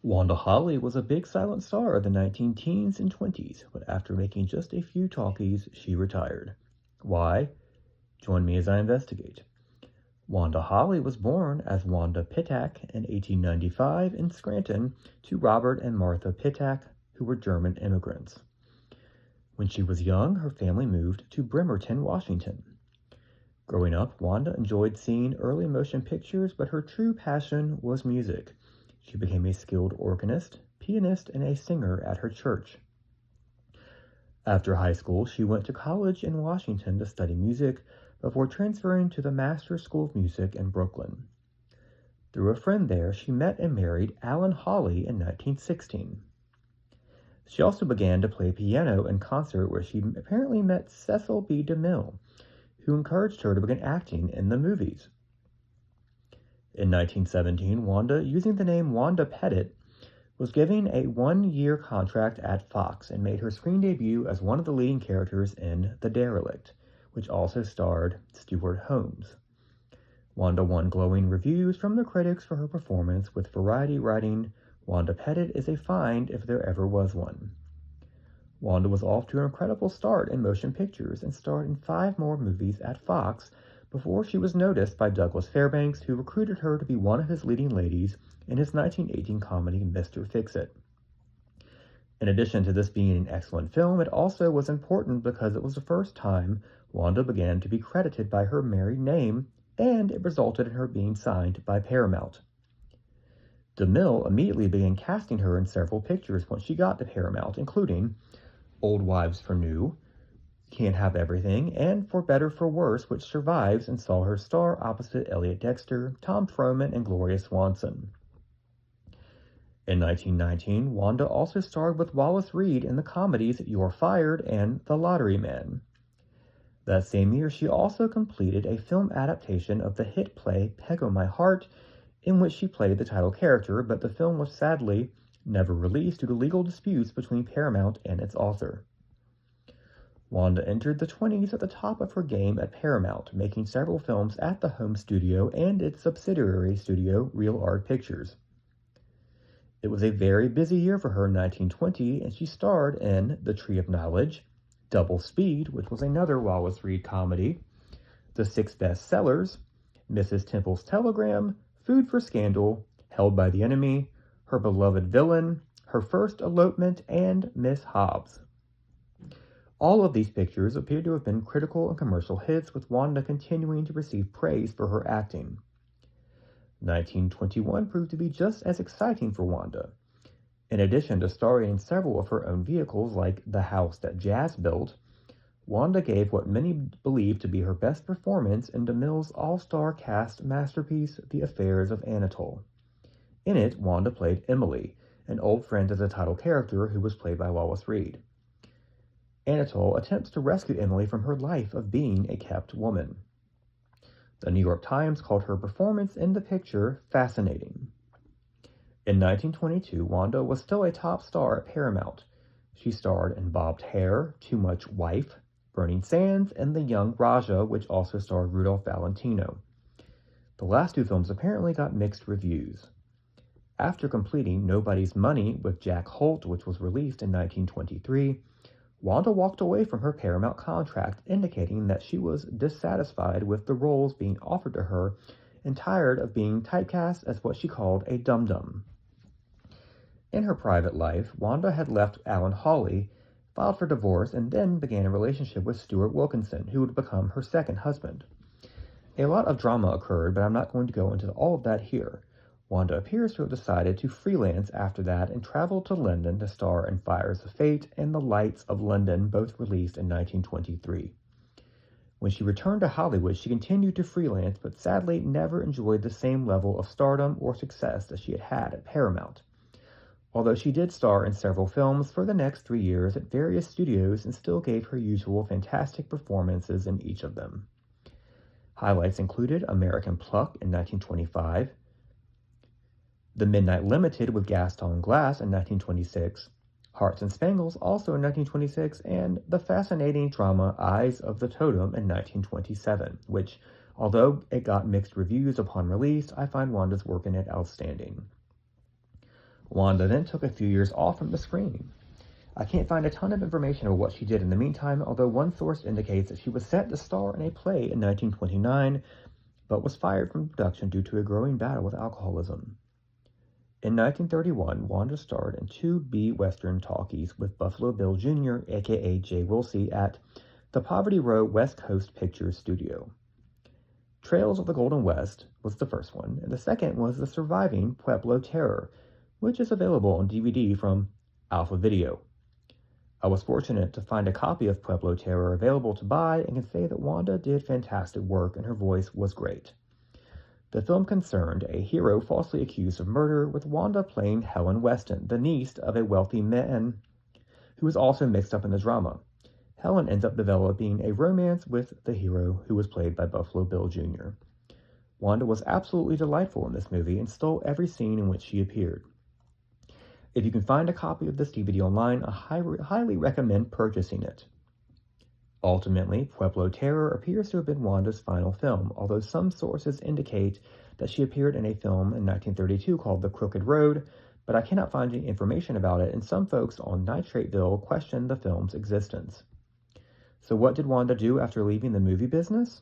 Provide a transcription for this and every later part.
Wanda Hawley was a big silent star of the 19 teens and 20s, but after making just a few talkies, she retired. Why? Join me as I investigate. Wanda Hawley was born as Wanda Pittak in 1895 in Scranton to Robert and Martha Pittak, who were German immigrants. When she was young, her family moved to Bremerton, Washington. Growing up, Wanda enjoyed seeing early motion pictures, but her true passion was music. She became a skilled organist, pianist, and a singer at her church. After high school, she went to college in Washington to study music before transferring to the Master's School of Music in Brooklyn. Through a friend there, she met and married Alan Hawley in 1916. She also began to play piano in concert where she apparently met Cecil B. DeMille, who encouraged her to begin acting in the movies. In 1917, Wanda, using the name Wanda Pettit, was given a one-year contract at Fox and made her screen debut as one of the leading characters in The Derelict, which also starred Stuart Holmes. Wanda won glowing reviews from the critics for her performance, with Variety writing, "Wanda Pettit is a find if there ever was one." Wanda was off to an incredible start in motion pictures and starred in 5 more movies at Fox before she was noticed by Douglas Fairbanks, who recruited her to be one of his leading ladies in his 1918 comedy Mr. Fix-It. In addition to this being an excellent film, it also was important because it was the first time Wanda began to be credited by her married name, and it resulted in her being signed by Paramount. DeMille immediately began casting her in several pictures once she got to Paramount, including Old Wives for New, Can't Have Everything, and For Better For Worse, which survives and saw her star opposite Elliot Dexter, Tom Frohman, and Gloria Swanson. In 1919, Wanda also starred with Wallace Reed in the comedies You're Fired and The Lottery Man. That same year, she also completed a film adaptation of the hit play Peg o' My Heart, in which she played the title character, but the film was sadly never released due to legal disputes between Paramount and its author. Wanda entered the 20s at the top of her game at Paramount, making several films at the home studio and its subsidiary studio, Real Art Pictures. It was a very busy year for her in 1920, and she starred in The Tree of Knowledge, Double Speed, which was another Wallace Reed comedy, The 6 Best Sellers, Mrs. Temple's Telegram, Food for Scandal, Held by the Enemy, Her Beloved Villain, Her First Elopement, and Miss Hobbs. All of these pictures appear to have been critical and commercial hits, with Wanda continuing to receive praise for her acting. 1921 proved to be just as exciting for Wanda. In addition to starring in several of her own vehicles like The House That Jazz Built, Wanda gave what many believe to be her best performance in DeMille's all-star cast masterpiece, The Affairs of Anatole. In it, Wanda played Emily, an old friend of the title character who was played by Wallace Reed. Anatole attempts to rescue Emily from her life of being a kept woman. The New York Times called her performance in the picture fascinating. In 1922, Wanda was still a top star at Paramount. She starred in Bobbed Hair, Too Much Wife, Burning Sands, and The Young Raja, which also starred Rudolph Valentino. The last 2 films apparently got mixed reviews. After completing Nobody's Money with Jack Holt, which was released in 1923, Wanda walked away from her Paramount contract, indicating that she was dissatisfied with the roles being offered to her and tired of being typecast as what she called a dum-dum. In her private life, Wanda had left Alan Hawley, filed for divorce, and then began a relationship with Stuart Wilkinson, who would become her second husband. A lot of drama occurred, but I'm not going to go into all of that here. Wanda appears to have decided to freelance after that and traveled to London to star in Fires of Fate and The Lights of London, both released in 1923. When she returned to Hollywood, she continued to freelance, but sadly never enjoyed the same level of stardom or success that she had had at Paramount. Although she did star in several films for the next 3 years at various studios and still gave her usual fantastic performances in each of them. Highlights included American Pluck in 1925, The Midnight Limited with Gaston Glass in 1926, Hearts and Spangles also in 1926, and the fascinating drama Eyes of the Totem in 1927, which, although it got mixed reviews upon release, I find Wanda's work in it outstanding. Wanda then took a few years off from the screen. I can't find a ton of information on what she did in the meantime, although one source indicates that she was set to star in a play in 1929, but was fired from production due to a growing battle with alcoholism. In 1931, Wanda starred in two B-Western talkies with Buffalo Bill Jr., aka Jay Wilsey, at the Poverty Row West Coast Pictures Studio. Trails of the Golden West was the first one, and the second was the surviving Pueblo Terror, which is available on DVD from Alpha Video. I was fortunate to find a copy of Pueblo Terror available to buy and can say that Wanda did fantastic work and her voice was great. The film concerned a hero falsely accused of murder, with Wanda playing Helen Weston, the niece of a wealthy man who was also mixed up in the drama. Helen ends up developing a romance with the hero, who was played by Buffalo Bill Jr. Wanda was absolutely delightful in this movie and stole every scene in which she appeared. If you can find a copy of this DVD online, I highly recommend purchasing it. Ultimately, Pueblo Terror appears to have been Wanda's final film, although some sources indicate that she appeared in a film in 1932 called The Crooked Road, but I cannot find any information about it, and some folks on Nitrateville question the film's existence. So what did Wanda do after leaving the movie business?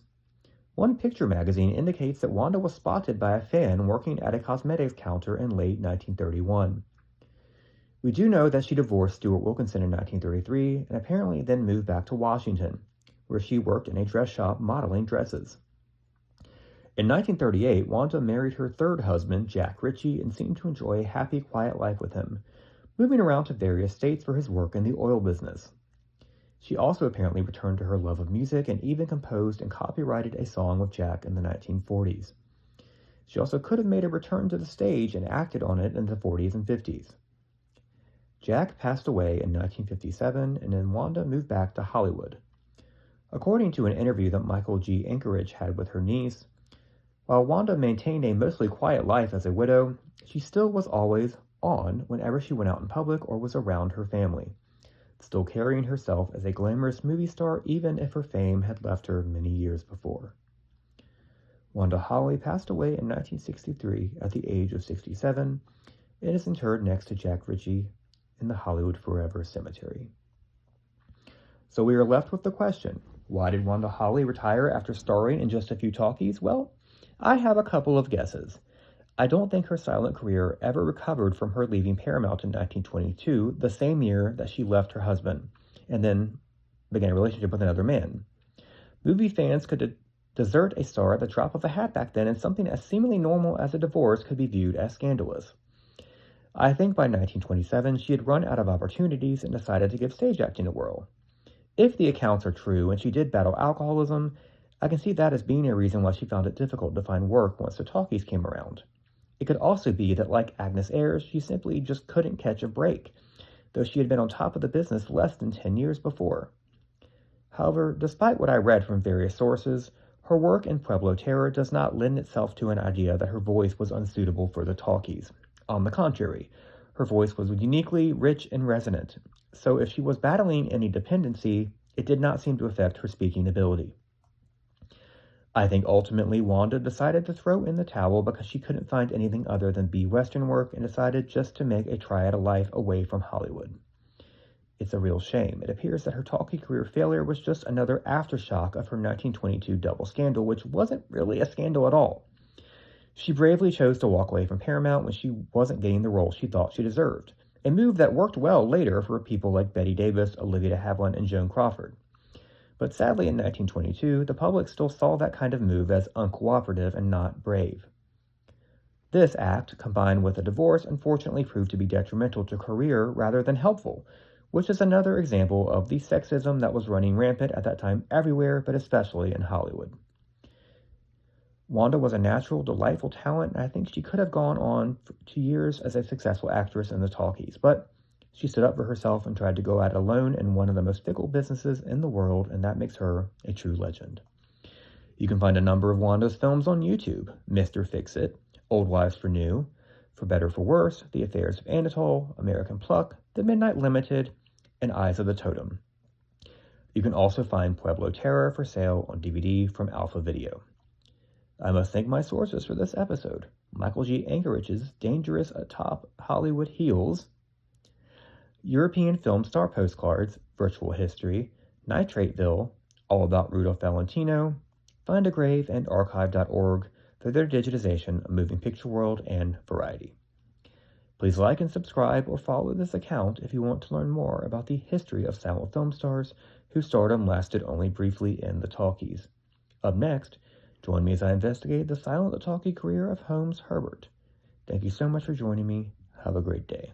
One picture magazine indicates that Wanda was spotted by a fan working at a cosmetics counter in late 1931. We do know that she divorced Stuart Wilkinson in 1933 and apparently then moved back to Washington, where she worked in a dress shop modeling dresses. In 1938, Wanda married her third husband, Jack Ritchie, and seemed to enjoy a happy, quiet life with him, moving around to various states for his work in the oil business. She also apparently returned to her love of music and even composed and copyrighted a song with Jack in the 1940s. She also could have made a return to the stage and acted on it in the 40s and 50s. Jack passed away in 1957, and then Wanda moved back to Hollywood. According to an interview that Michael G. Ankerich had with her niece, while Wanda maintained a mostly quiet life as a widow, she still was always on whenever she went out in public or was around her family, still carrying herself as a glamorous movie star even if her fame had left her many years before. Wanda Hawley passed away in 1963 at the age of 67 and is interred next to Jack Ritchie in the Hollywood Forever Cemetery. So we are left with the question, why did Wanda Hawley retire after starring in just a few talkies? Well, I have a couple of guesses. I don't think her silent career ever recovered from her leaving Paramount in 1922, the same year that she left her husband, and then began a relationship with another man. Movie fans could desert a star at the drop of a hat back then, and something as seemingly normal as a divorce could be viewed as scandalous. I think by 1927, she had run out of opportunities and decided to give stage acting a whirl. If the accounts are true and she did battle alcoholism, I can see that as being a reason why she found it difficult to find work once the talkies came around. It could also be that, like Agnes Ayres, she simply just couldn't catch a break, though she had been on top of the business less than 10 years before. However, despite what I read from various sources, her work in Pueblo Terror does not lend itself to an idea that her voice was unsuitable for the talkies. On the contrary, her voice was uniquely rich and resonant, so if she was battling any dependency, it did not seem to affect her speaking ability. I think ultimately Wanda decided to throw in the towel because she couldn't find anything other than B-Western work and decided just to make a try at a life away from Hollywood. It's a real shame. It appears that her talkie career failure was just another aftershock of her 1922 double scandal, which wasn't really a scandal at all. She bravely chose to walk away from Paramount when she wasn't getting the role she thought she deserved, a move that worked well later for people like Bette Davis, Olivia de Havilland, and Joan Crawford. But sadly in 1922, the public still saw that kind of move as uncooperative and not brave. This act, combined with a divorce, unfortunately proved to be detrimental to her career rather than helpful, which is another example of the sexism that was running rampant at that time everywhere, but especially in Hollywood. Wanda was a natural, delightful talent, and I think she could have gone on for 2 years as a successful actress in the talkies, but she stood up for herself and tried to go at it alone in one of the most fickle businesses in the world, and that makes her a true legend. You can find a number of Wanda's films on YouTube: Mr. Fix-It, Old Wives for New, For Better for Worse, The Affairs of Anatop, American Pluck, The Midnight Limited, and Eyes of the Totem. You can also find Pueblo Terror for sale on DVD from Alpha Video. I must thank my sources for this episode: Michael G. Ankerich's Dangerous Atop Hollywood Heels, European Film Star Postcards, Virtual History, Nitrateville, All About Rudolph Valentino, Find a Grave, and Archive.org for their digitization of moving picture world and variety. Please like and subscribe or follow this account if you want to learn more about the history of silent film stars whose stardom lasted only briefly in the talkies. Up next, join me as I investigate the silent talkie career of Holmes Herbert. Thank you so much for joining me. Have a great day.